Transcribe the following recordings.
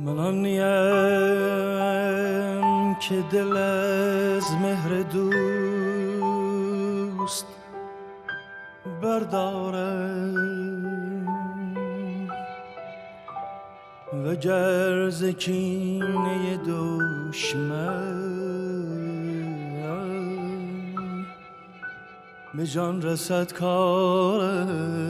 من آنیم که دل از مهر دوست بردارم و گر ز کینه دشمن به جان رسد کارم.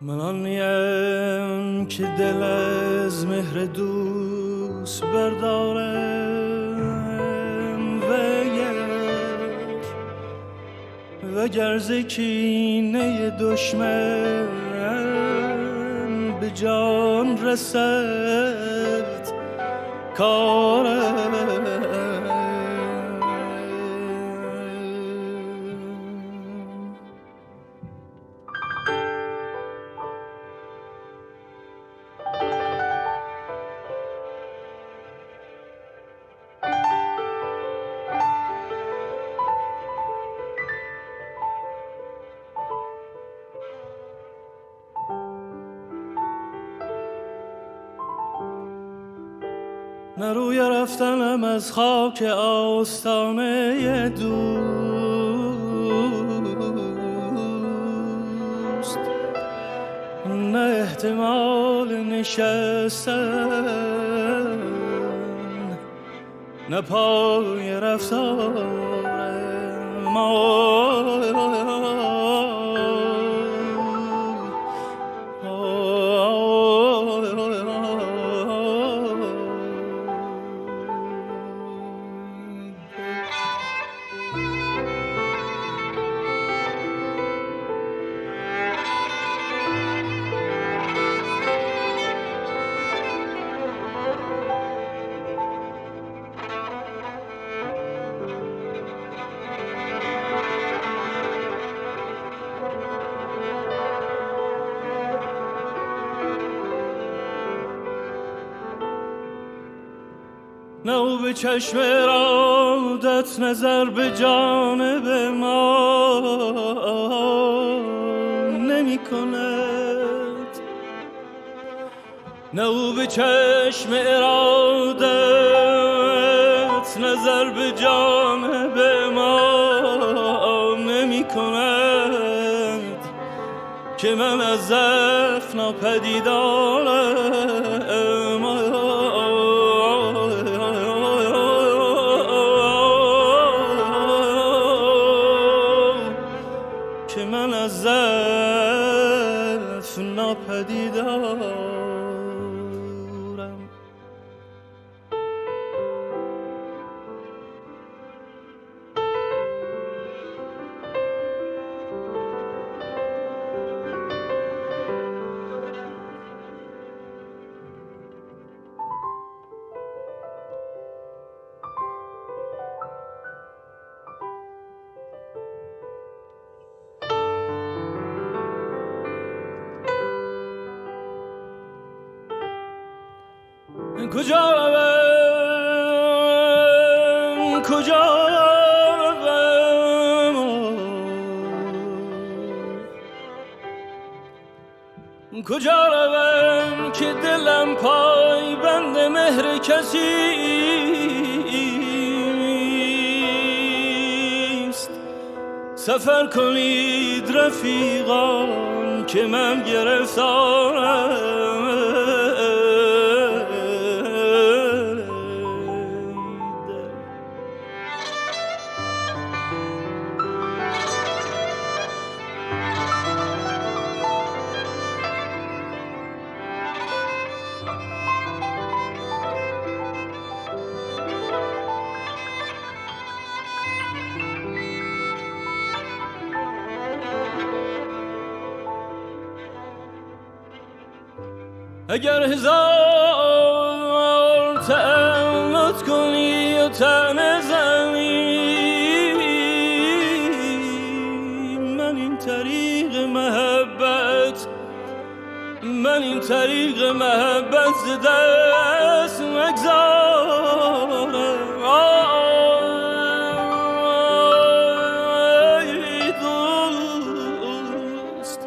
من آنیم که دل از مهر دوست بردارم و گر ز کینه دشمن به جان رسد کارم. نه روی رفتنم از خاک آستانه دوست، نه احتمال نشستن، نه پای رفتارم. نه او به چشم ارادت نظر به جانب ما نمی کند، نه او به چشم ارادت نظر به جانب ما نمی کند که من از ضعف ناپدیدارم. که من از ضعف ناپدیدارم. کجا روم کجا روم کجا روم که دلم پای بند مهر کسی سفر کنید رفیقان که من گرفتارم. اگر هزار تأمت کنی و تن زنی، من این طریق محبت ز دست مگذارم. ای دوست،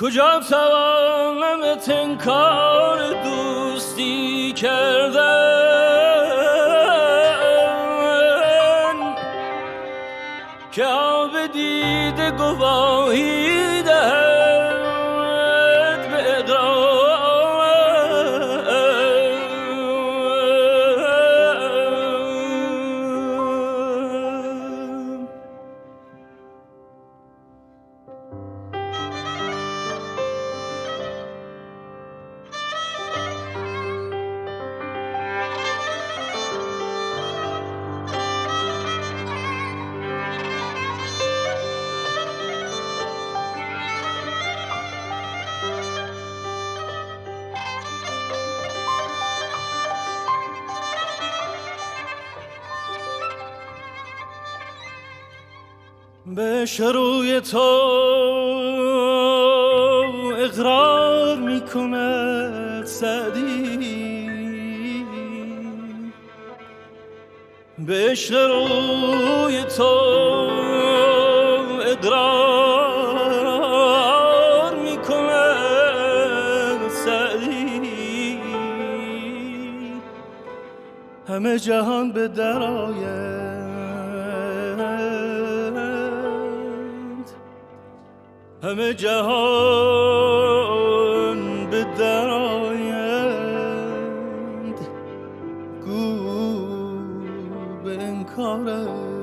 کجا توانم انکار دوستی کردن که آب دیده گواهی دهد به اقرارم. به روی تو اقرار می کند سعدی، به روی تو اقرار می کند سعدی، همه جهان به در آید، همه جهان به در آیند، گو به انکارم.